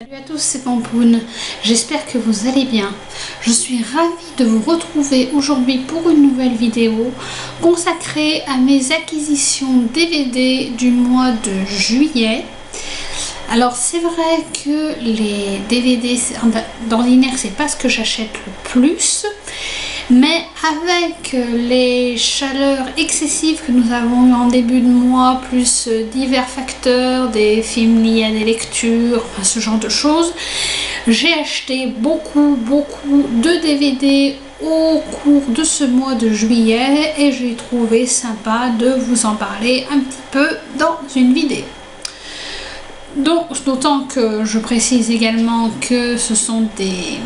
Salut à tous, c'est Pampoun, j'espère que vous allez bien. Je suis ravie de vous retrouver aujourd'hui pour une nouvelle vidéo consacrée à mes acquisitions DVD du mois de juillet. Alors c'est vrai que les DVD d'ordinaire c'est pas ce que j'achète le plus, mais avec les chaleurs excessives que nous avons eues en début de mois, plus divers facteurs, des films liés à des lectures, enfin, ce genre de choses, j'ai acheté beaucoup de DVD au cours de ce mois de juillet et j'ai trouvé sympa de vous en parler un petit peu dans une vidéo. D'autant que je précise également que ce sont des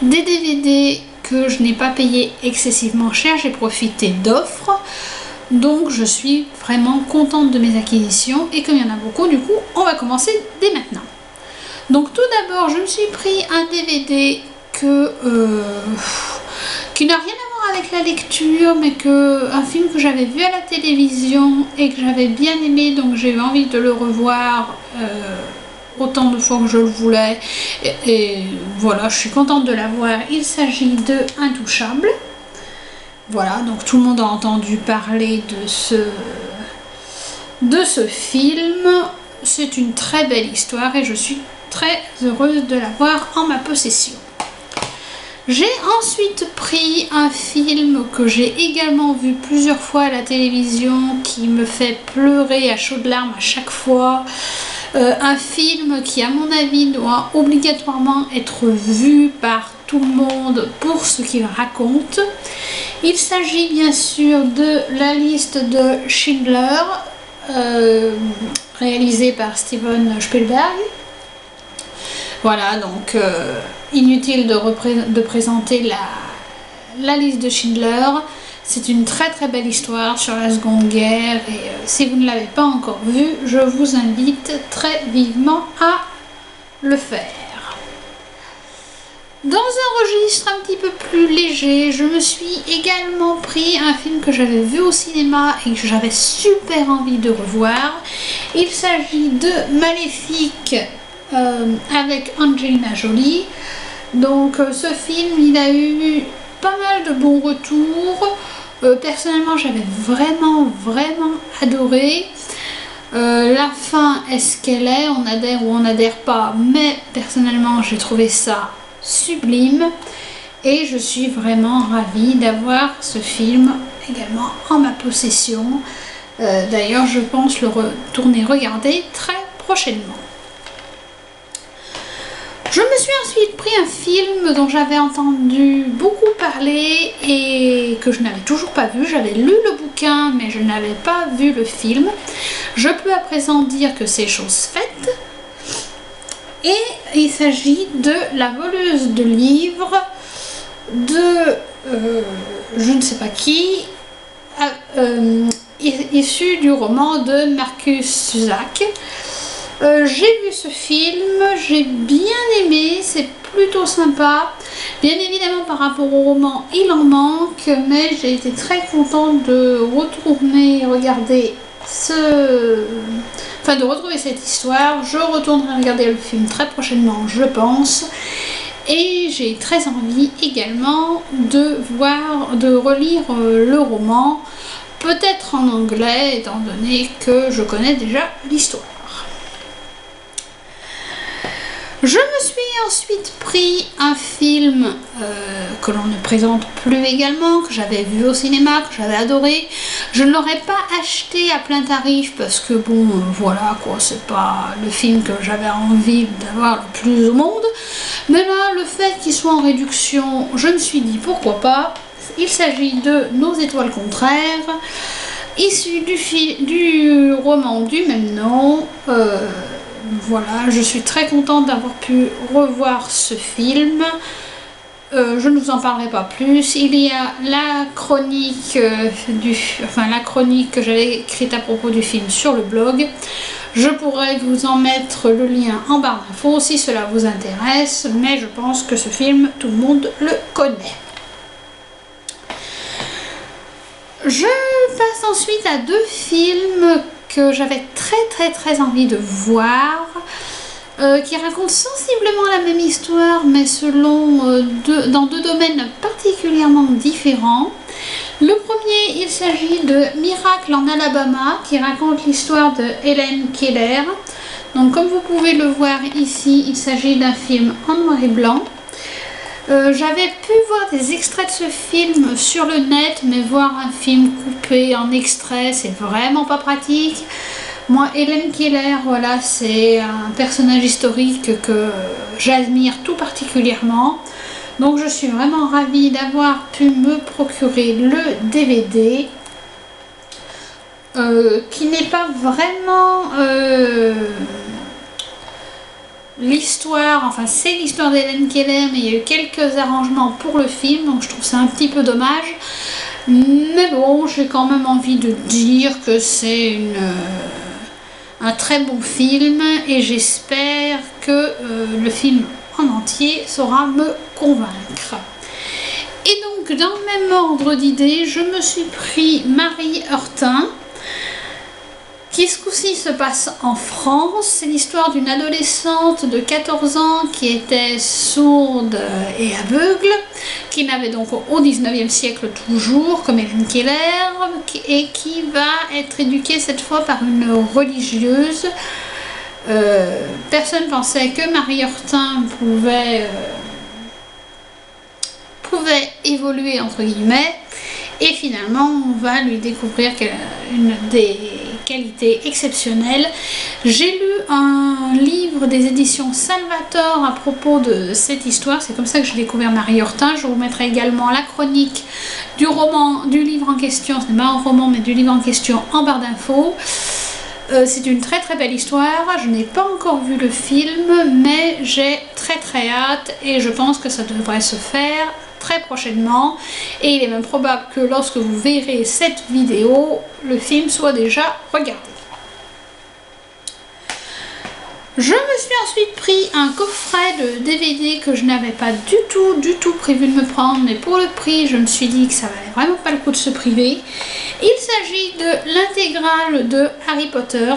DVD que je n'ai pas payé excessivement cher, j'ai profité d'offres, donc je suis vraiment contente de mes acquisitions et comme il y en a beaucoup, du coup on va commencer dès maintenant. Donc tout d'abord je me suis pris un DVD qui n'a rien à voir avec la lecture, mais un film que j'avais vu à la télévision et que j'avais bien aimé, donc j'ai eu envie de le revoir autant de fois que je le voulais et voilà, je suis contente de l'avoir. Il s'agit de Intouchable. Voilà, donc tout le monde a entendu parler de ce film. C'est une très belle histoire et je suis très heureuse de l'avoir en ma possession. J'ai ensuite pris un film que j'ai également vu plusieurs fois à la télévision qui me fait pleurer à chaudes larmes à chaque fois. Un film qui à mon avis doit obligatoirement être vu par tout le monde pour ce qu'il raconte. Il s'agit bien sûr de La liste de Schindler, réalisé par Steven Spielberg. Voilà, donc inutile de présenter la liste de Schindler. C'est une très belle histoire sur la Seconde Guerre et si vous ne l'avez pas encore vu, je vous invite très vivement à le faire. Dans un registre un petit peu plus léger, je me suis également pris un film que j'avais vu au cinéma et que j'avais super envie de revoir. Il s'agit de Maléfique avec Angelina Jolie. Donc ce film, il a eu pas mal de bons retours. Personnellement, j'avais vraiment adoré. La fin est ce qu'elle est, on adhère ou on n'adhère pas, mais personnellement, j'ai trouvé ça sublime et je suis vraiment ravie d'avoir ce film également en ma possession. D'ailleurs, je pense le retourner regarder très prochainement. Je me suis ensuite pris un film dont j'avais entendu beaucoup parler et que je n'avais toujours pas vu. J'avais lu le bouquin mais je n'avais pas vu le film. Je peux à présent dire que c'est chose faite. Et il s'agit de La voleuse de livres de je ne sais pas qui, issu du roman de Marcus Zusak. J'ai vu ce film, j'ai bien aimé, c'est plutôt sympa. Bien évidemment par rapport au roman il en manque, mais j'ai été très contente de retourner regarder de retrouver cette histoire. Je retournerai regarder le film très prochainement, je pense. Et j'ai très envie également de relire le roman, peut-être en anglais, étant donné que je connais déjà l'histoire. Je me suis ensuite pris un film que l'on ne présente plus également, que j'avais vu au cinéma, que j'avais adoré. Je ne l'aurais pas acheté à plein tarif parce que bon, voilà quoi, c'est pas le film que j'avais envie d'avoir le plus au monde. Mais là, le fait qu'il soit en réduction, je me suis dit pourquoi pas. Il s'agit de Nos étoiles contraires, issu du roman du même nom. Voilà, je suis très contente d'avoir pu revoir ce film. Je ne vous en parlerai pas plus. Il y a la chronique la chronique que j'avais écrite à propos du film sur le blog. Je pourrais vous en mettre le lien en barre d'infos si cela vous intéresse, mais je pense que ce film, tout le monde le connaît. Je passe ensuite à deux films que j'avais très envie de voir. qui raconte sensiblement la même histoire, mais dans deux domaines particulièrement différents. Le premier, il s'agit de Miracle en Alabama, qui raconte l'histoire de Helen Keller. Donc comme vous pouvez le voir ici, il s'agit d'un film en noir et blanc. J'avais pu voir des extraits de ce film sur le net, mais voir un film coupé en extraits, c'est vraiment pas pratique. Moi, Helen Keller, voilà, c'est un personnage historique que j'admire tout particulièrement. Donc je suis vraiment ravie d'avoir pu me procurer le DVD, qui n'est pas vraiment l'histoire, enfin c'est l'histoire d'Helen Keller, mais il y a eu quelques arrangements pour le film, donc je trouve ça un petit peu dommage. Mais bon, j'ai quand même envie de dire que c'est un très bon film, et j'espère que le film en entier saura me convaincre. Et donc dans le même ordre d'idées, je me suis pris Marie Heurtin, qui ce coup-ci se passe en France. C'est l'histoire d'une adolescente de 14 ans qui était sourde et aveugle, qui n'avait donc au 19e siècle toujours, comme Helen Keller, et qui va être éduquée cette fois par une religieuse. Personne pensait que Marie Heurtin pouvait évoluer entre guillemets, et finalement on va lui découvrir une des qualités exceptionnelles. J'ai lu un livre des éditions Salvator à propos de cette histoire, c'est comme ça que j'ai découvert Marie Heurtin. Je vous mettrai également la chronique du livre en question, ce n'est pas un roman mais du livre en question, en barre d'infos. C'est une très très belle histoire. Je n'ai pas encore vu le film, mais j'ai très très hâte, et je pense que ça devrait se faire très prochainement, et il est même probable que lorsque vous verrez cette vidéo, le film soit déjà regardé. Je me suis ensuite pris un coffret de DVD que je n'avais pas du tout prévu de me prendre, mais pour le prix, je me suis dit que ça valait vraiment pas le coup de se priver. Il s'agit de l'intégrale de Harry Potter.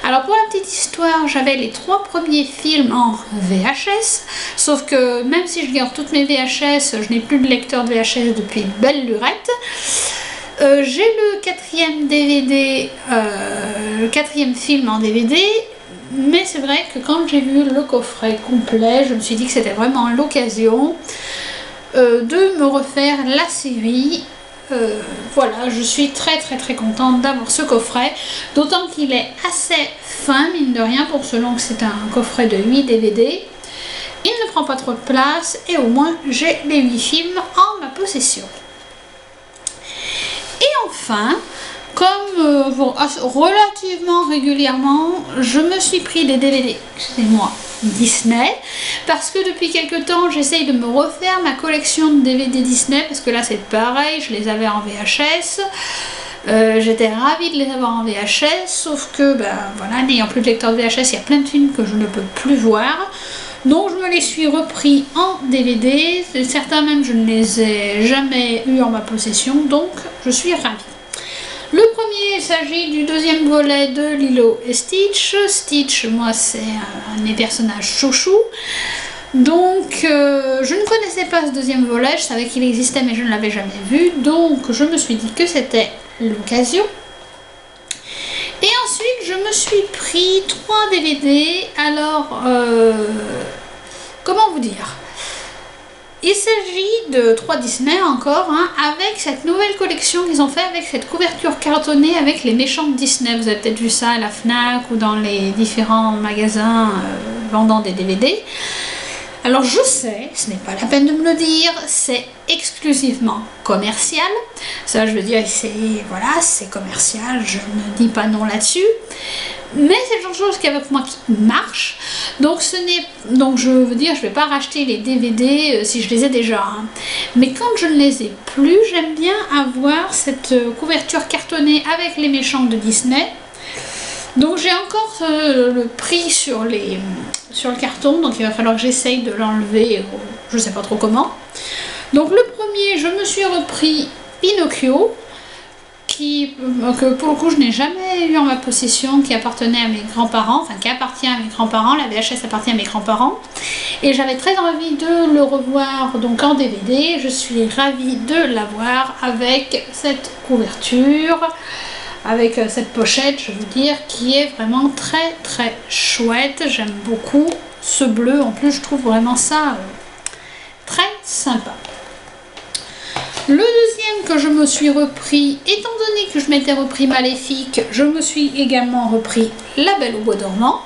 Alors pour la petite histoire, j'avais les 3 premiers films en VHS, sauf que même si je garde toutes mes VHS, je n'ai plus de lecteur de VHS depuis belle lurette. J'ai le 4e DVD, le 4e film en DVD. Mais c'est vrai que quand j'ai vu le coffret complet, je me suis dit que c'était vraiment l'occasion de me refaire la série. Voilà, je suis très contente d'avoir ce coffret, d'autant qu'il est assez fin, mine de rien, pour selon que c'est un coffret de 8 DVD. Il ne prend pas trop de place, et au moins j'ai les 8 films en ma possession. Et enfin, comme relativement régulièrement, je me suis pris des DVD, excusez-moi, Disney, parce que depuis quelques temps j'essaye de me refaire ma collection de DVD Disney, parce que là c'est pareil, je les avais en VHS, j'étais ravie de les avoir en VHS, sauf que ben voilà, n'ayant plus de lecteur de VHS, il y a plein de films que je ne peux plus voir. Donc je me les suis repris en DVD, certains même je ne les ai jamais eu en ma possession, donc je suis ravie. Le premier, il s'agit du 2e volet de Lilo et Stitch. Stitch, moi, c'est un de mes personnages chouchou. Donc, je ne connaissais pas ce 2e volet. Je savais qu'il existait, mais je ne l'avais jamais vu. Donc, je me suis dit que c'était l'occasion. Et ensuite, je me suis pris 3 DVD. Alors, comment vous dire ? Il s'agit de 3 Disney encore, hein, avec cette nouvelle collection qu'ils ont fait avec cette couverture cartonnée avec les méchants de Disney. Vous avez peut-être vu ça à la FNAC ou dans les différents magasins vendant des DVD. Alors je sais, ce n'est pas la peine de me le dire, c'est exclusivement commercial. Ça je veux dire, voilà, c'est commercial, je ne dis pas non là-dessus. Mais c'est le genre de chose qui avec moi qui marche. Donc je veux dire, je ne vais pas racheter les DVD si je les ai déjà. Hein. Mais quand je ne les ai plus, j'aime bien avoir cette couverture cartonnée avec les méchants de Disney. Donc j'ai encore le prix sur le carton, donc il va falloir que j'essaye de l'enlever, je ne sais pas trop comment. Donc le premier, je me suis repris Pinocchio, qui que pour le coup je n'ai jamais eu en ma possession, qui appartenait à mes grands-parents, enfin qui appartient à mes grands-parents, la VHS appartient à mes grands-parents, et j'avais très envie de le revoir donc en DVD. Je suis ravie de l'avoir avec cette couverture, avec cette pochette, je veux dire, qui est vraiment très très chouette. J'aime beaucoup ce bleu, en plus je trouve vraiment ça très sympa. Le deuxième que je me suis repris, étant donné que je m'étais repris Maléfique, je me suis également repris La Belle au Bois dormant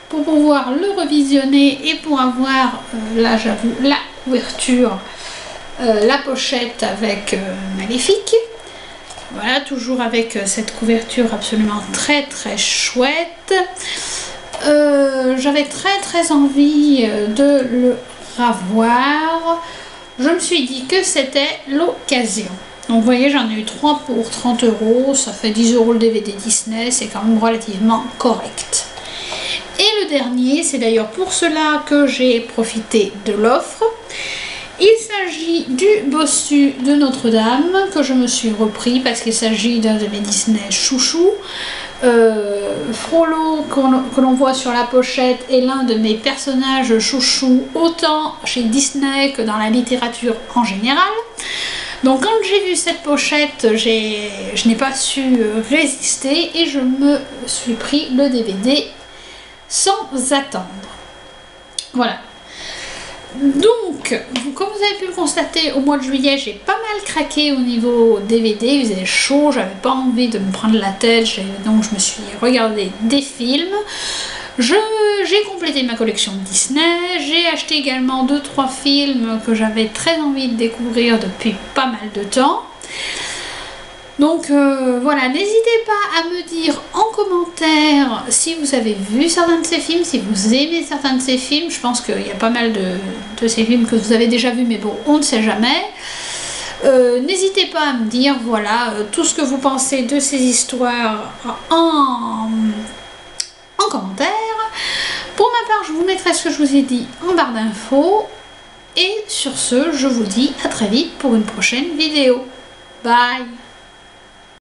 pour pouvoir le revisionner et pour avoir, là j'avoue, la couverture, la pochette avec Maléfique. Voilà, toujours avec cette couverture absolument très très chouette. J'avais très envie de le revoir. Je me suis dit que c'était l'occasion. Donc vous voyez, j'en ai eu 3 pour 30 €, ça fait 10 € le DVD Disney, c'est quand même relativement correct. Et le dernier, c'est d'ailleurs pour cela que j'ai profité de l'offre. Il s'agit du Bossu de Notre-Dame que je me suis repris parce qu'il s'agit d'un de mes Disney chouchou. Frollo, que l'on voit sur la pochette, est l'un de mes personnages chouchous, autant chez Disney que dans la littérature en général. Donc quand j'ai vu cette pochette, je n'ai pas su résister et je me suis pris le DVD sans attendre. Voilà. Donc, comme vous avez pu le constater, au mois de juillet, j'ai pas mal craqué au niveau DVD, il faisait chaud, j'avais pas envie de me prendre la tête, donc je me suis regardé des films. J'ai complété ma collection Disney, j'ai acheté également 2-3 films que j'avais très envie de découvrir depuis pas mal de temps. Donc voilà, n'hésitez pas à me dire en commentaire si vous avez vu certains de ces films, si vous aimez certains de ces films. Je pense qu'il y a pas mal de ces films que vous avez déjà vus, mais bon, on ne sait jamais. N'hésitez pas à me dire, voilà, tout ce que vous pensez de ces histoires en commentaire. Pour ma part, je vous mettrai ce que je vous ai dit en barre d'infos. Et sur ce, je vous dis à très vite pour une prochaine vidéo. Bye!